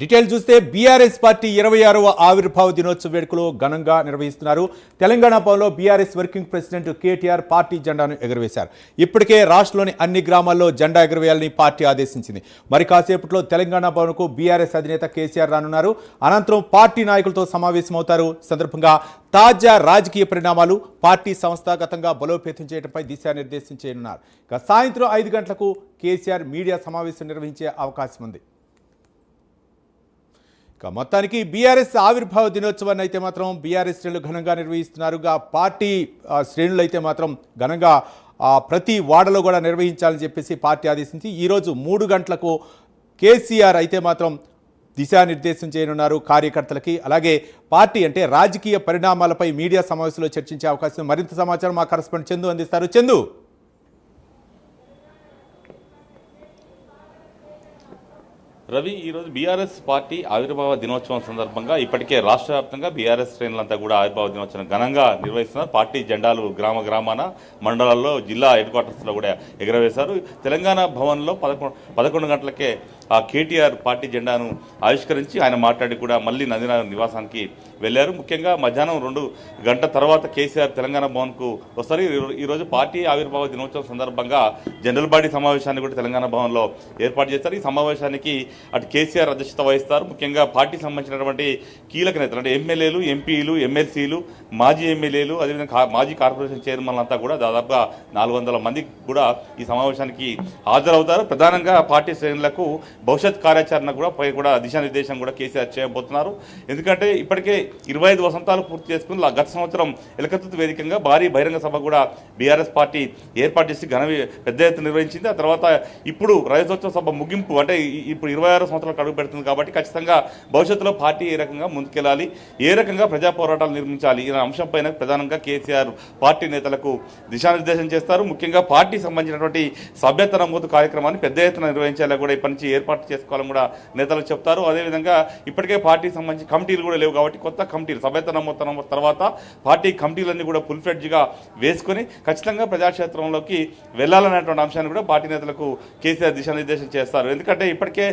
Detail చూస్తే BRS party 26వ ఆవిర్భావ దినోత్సవ వేడుకలు ఘనంగా నిర్వహిస్తున్నారు. తెలంగాణ భవన్లో BRS working president KTR party జెండాను ఎగురవేశారు. ఇప్పటికే రాష్ట్రంలోని అన్ని గ్రామాల్లో జెండా ఎగురవేయాలని పార్టీ ఆదేశించింది. మరి కాసేపట్లో తెలంగాణ భవన్కు బీఆర్ఎస్ అధినేత కేసీఆర్ రానున్నారు. అనంతరం పార్టీ నాయకులతో సమావేశమవుతారు. సందర్భంగా తాజా రాజకీయ పరిణామాలు, పార్టీ సంస్థాగతంగా బలోపేతం చేయడంపై దిశానిర్దేశం చేయనున్నారు. సాయంత్రం 5 గంటలకు కేసీఆర్ మీడియా సమావేశం నిర్వహించే అవకాశం ఉంది. మొత్తానికి బీఆర్ఎస్ ఆవిర్భావ దినోత్సవాన్ని అయితే మాత్రం బీఆర్ఎస్ శ్రేణులు ఘనంగా నిర్వహిస్తున్నారు. పార్టీ శ్రేణులు అయితే మాత్రం ఘనంగా ప్రతి వార్డులో కూడా నిర్వహించాలని చెప్పేసి పార్టీ ఆదేశించి ఈరోజు 3 గంటలకు కేసీఆర్ అయితే మాత్రం దిశానిర్దేశం చేయనున్నారు కార్యకర్తలకి. అలాగే పార్టీ అంటే రాజకీయ పరిణామాలపై మీడియా సమావేశంలో చర్చించే అవకాశం. మరింత సమాచారం మా కరెస్పాండెంట్ చందు అందిస్తారు. చందు, రవి, ఈరోజు బీఆర్ఎస్ పార్టీ ఆవిర్భావ దినోత్సవం సందర్భంగా ఇప్పటికే రాష్ట్ర వ్యాప్తంగా బీఆర్ఎస్ శ్రేణులంతా కూడా ఆవిర్భావ దినోత్సవం ఘనంగా నిర్వహిస్తున్నారు. పార్టీ జెండాలు గ్రామాన మండలాల్లో జిల్లా హెడ్ క్వార్టర్స్లో కూడా ఎగురవేశారు. తెలంగాణ భవన్లో 11 గంటలకే కేటీఆర్ పార్టీ జెండాను ఆవిష్కరించి ఆయన మాట్లాడి కూడా మళ్ళీ నందినగర్ నివాసానికి వెళ్లారు. ముఖ్యంగా మధ్యాహ్నం 2 గంటల తర్వాత కేసీఆర్ తెలంగాణ భవన్కు వస్తారు. ఈరోజు పార్టీ ఆవిర్భావ దినోత్సవం సందర్భంగా జనరల్ బాడీ సమావేశాన్ని కూడా తెలంగాణ భవన్లో ఏర్పాటు చేస్తారు. ఈ సమావేశానికి అటు కేసీఆర్ అధ్యక్షత వహిస్తారు. ముఖ్యంగా పార్టీకి సంబంధించినటువంటి కీలక నేతలు అంటే ఎమ్మెల్యేలు, ఎంపీలు, ఎమ్మెల్సీలు, మాజీ ఎమ్మెల్యేలు, అదేవిధంగా మాజీ కార్పొరేషన్ చైర్మన్లు అంతా కూడా దాదాపుగా 400 మంది కూడా ఈ సమావేశానికి హాజరవుతారు. ప్రధానంగా పార్టీ శ్రేణులకు భవిష్యత్ కార్యాచరణ కూడా దిశానిర్దేశం కూడా కేసీఆర్ చేయబోతున్నారు. ఎందుకంటే ఇప్పటికే 25 వసంతాలు పూర్తి చేసుకుని గత సంవత్సరం ఎలకతుర్తి వేదికగా భారీ బహిరంగ సభ కూడా బీఆర్ఎస్ పార్టీ ఏర్పాటు చేసి పెద్ద ఎత్తున నిర్వహించింది. ఆ తర్వాత ఇప్పుడు రజతోత్సవ సభ ముగింపు అంటే ఇప్పుడు 26 సంవత్సరాలకు అడుగు పెడుతుంది. కాబట్టి ఖచ్చితంగా భవిష్యత్తులో పార్టీ ఏ రకంగా ముందుకెళ్లాలి, ఏ రకంగా ప్రజా పోరాటాలు నిర్మించాలి ఈ అంశం పైన ప్రధానంగా కేసీఆర్ పార్టీ నేతలకు దిశానిర్దేశం చేస్తారు. ముఖ్యంగా పార్టీ సంబంధించినటువంటి సభ్యత నమోదు కార్యక్రమాన్ని పెద్ద ఎత్తున నిర్వహించాలని కూడా ఇప్పటి నుంచి ఏర్పాటు చేసుకోవాలని కూడా నేతలకు చెప్తారు. అదేవిధంగా ఇప్పటికే పార్టీకి సంబంధించి కమిటీలు కూడా లేవు కాబట్టి కొత్త కమిటీలు సభ్యత నమోదు తర్వాత పార్టీ కమిటీలన్నీ కూడా ఫుల్ ఫ్లెడ్జ్గా వేసుకొని ఖచ్చితంగా ప్రజాక్షేత్రంలోకి వెళ్లాలనేటువంటి అంశాన్ని కూడా పార్టీ నేతలకు కేసీఆర్ దిశానిర్దేశం చేస్తారు. ఎందుకంటే ఇప్పటికే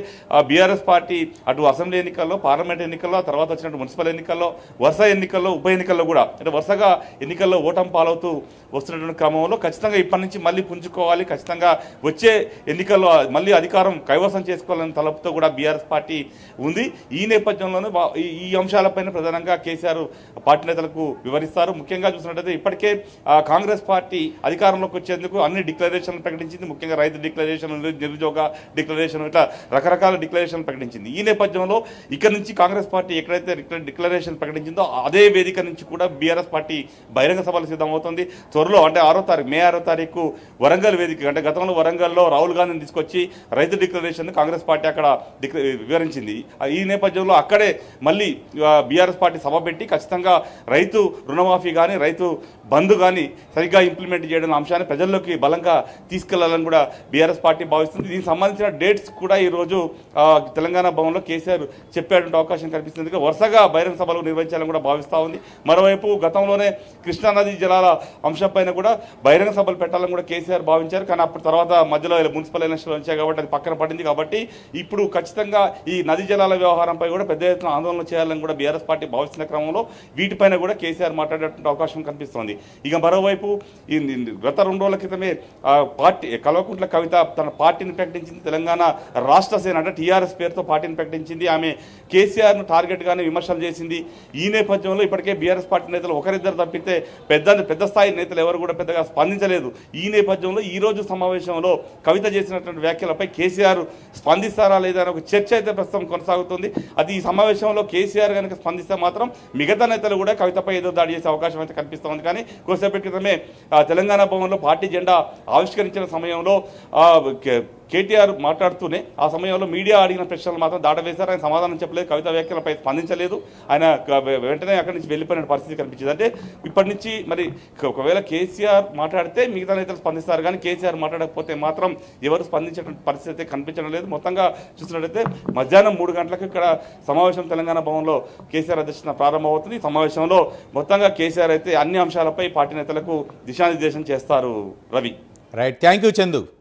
బీఆర్ఎస్ పార్టీ అటు అసెంబ్లీ ఎన్నికల్లో, పార్లమెంట్ ఎన్నికల్లో, తర్వాత వచ్చినట్టు మున్సిపల్ ఎన్నికల్లో, వరుస ఎన్నికల్లో, ఉప ఎన్నికల్లో కూడా అంటే వరుసగా ఎన్నికల్లో ఓటమి పాలవుతూ వస్తున్నటువంటి క్రమంలో ఖచ్చితంగా ఇప్పటి నుంచి మళ్ళీ పుంజుకోవాలి, ఖచ్చితంగా వచ్చే ఎన్నికల్లో మళ్ళీ అధికారం కైవసం చేసుకోవాలని తలపుతో కూడా బీఆర్ఎస్ పార్టీ ఉంది. ఈ నేపథ్యంలోనే ఈ అంశాలపైన ప్రధానంగా కేసీఆర్ పార్టీ నేతలకు వివరిస్తారు. ముఖ్యంగా చూసినట్టయితే ఇప్పటికే కాంగ్రెస్ పార్టీ అధికారంలోకి వచ్చేందుకు అన్ని డిక్లరేషన్లు ప్రకటించింది. ముఖ్యంగా రైతు డిక్లరేషన్, నిరుద్యోగ డిక్లరేషన్, ఇట్లా రకరకాల డిక్లరేషన్ ప్రకటించింది. ఈ నేపథ్యంలో ఇక్కడ నుంచి కాంగ్రెస్ పార్టీ ఎక్కడైతే డిక్లరేషన్ ప్రకటించిందో అదే వేదిక నుంచి కూడా బీఆర్ఎస్ పార్టీ బహిరంగ సభలు సిద్ధమవుతుంది. త్వరలో అంటే మే 6వ తారీఖు వరంగల్ వేదిక అంటే గతంలో వరంగల్లో రాహుల్ గాంధీని తీసుకొచ్చి రైతు డిక్లరేషన్ కాంగ్రెస్ పార్టీ అక్కడ వివరించింది. ఈ నేపథ్యంలో అక్కడే మళ్ళీ బీఆర్ఎస్ పార్టీ సభ పెట్టి ఖచ్చితంగా రైతు రుణమాఫీ కానీ, రైతు బంధు కానీ సరిగ్గా ఇంప్లిమెంట్ చేయడం అంశాన్ని ప్రజల్లోకి బలంగా తీసుకెళ్లాలని కూడా బీఆర్ఎస్ పార్టీ భావిస్తుంది. దీనికి సంబంధించిన డేట్స్ కూడా ఈరోజు తెలంగాణ భవన్లో కేసీఆర్ చెప్పేటువంటి అవకాశం కనిపిస్తుంది. వరుసగా బహిరంగ సభలు నిర్వహించాలని కూడా భావిస్తూ ఉంది. మరోవైపు గతంలోనే కృష్ణానది జలాల అంశంపైన కూడా బహిరంగ సభలు పెట్టాలని కూడా కేసీఆర్ భావించారు. కానీ అప్పుడు తర్వాత మధ్యలో మున్సిపల్ ఎలక్షన్లు వచ్చాయి కాబట్టి అది పక్కన పడింది. కాబట్టి ఇప్పుడు ఖచ్చితంగా ఈ నదీ జలాల వ్యవహారంపై కూడా పెద్ద ఎత్తున ఆందోళన చేయాలని కూడా బీఆర్ఎస్ పార్టీ భావిస్తున్న క్రమంలో వీటిపైన కూడా కేసీఆర్ మాట్లాడేటువంటి అవకాశం కనిపిస్తోంది. ఇక మరోవైపు ఈ గత 2 రోజుల క్రితమే పార్టీ కల్వకుంట్ల కవిత తన పార్టీని ప్రకటించింది. తెలంగాణ రాష్ట్ర సేన అంటే టీఆర్ఎస్ పేరుతో పార్టీని ప్రకటించింది. ఆమె కేసీఆర్ను టార్గెట్గానే విమర్శలు చేసింది. ఈ నేపథ్యంలో ఇప్పటికే బీఆర్ఎస్ పార్టీ నేతలు ఒకరిద్దరు తప్పితే పెద్ద స్థాయి నేతలు ఎవరు కూడా పెద్దగా స్పందించలేదు. ఈ నేపథ్యంలో ఈ రోజు సమావేశంలో కవిత చేసినటువంటి వ్యాఖ్యలపై కేసీఆర్ స్పందిస్తారా లేదా అనే ఒక చర్చ అయితే ప్రస్తుతం కొనసాగుతుంది. అది ఈ సమావేశంలో కేసీఆర్ కనుక స్పందిస్తే మాత్రం మిగతా నేతలు కూడా కవితపై ఏదో దాడి చేసే అవకాశం అయితే కనిపిస్తోంది. కానీ కొద్దిసేపటి క్రితమే తెలంగాణ భవన్లో పార్టీ జెండా ఆవిష్కరించిన సమయంలో కేటీఆర్ మాట్లాడుతూనే ఆ సమయంలో మీడియా అడిగిన ప్రశ్నలు మాత్రం దాటవేశారు. ఆయన సమాధానం చెప్పలేదు, కవిత వ్యాఖ్యలపై స్పందించలేదు. ఆయన వెంటనే అక్కడి నుంచి వెళ్ళిపోయిన పరిస్థితి కనిపించింది. అంటే ఇప్పటి నుంచి మరి ఒకవేళ కేసీఆర్ మాట్లాడితే మిగతా నేతలు స్పందిస్తారు, కానీ కేసీఆర్ మాట్లాడకపోతే మాత్రం ఎవరు స్పందించేటువంటి పరిస్థితి కనిపించడం లేదు. మొత్తంగా చూసినట్టయితే మధ్యాహ్నం 3 గంటలకు ఇక్కడ సమావేశం తెలంగాణ భవన్లో కేసీఆర్ అధ్యక్షతన ప్రారంభమవుతుంది. ఈ సమావేశంలో మొత్తంగా కేసీఆర్ అయితే అన్ని అంశాలపై పార్టీ నేతలకు దిశానిర్దేశం చేస్తారు. Ravi, right, thank you Chandu.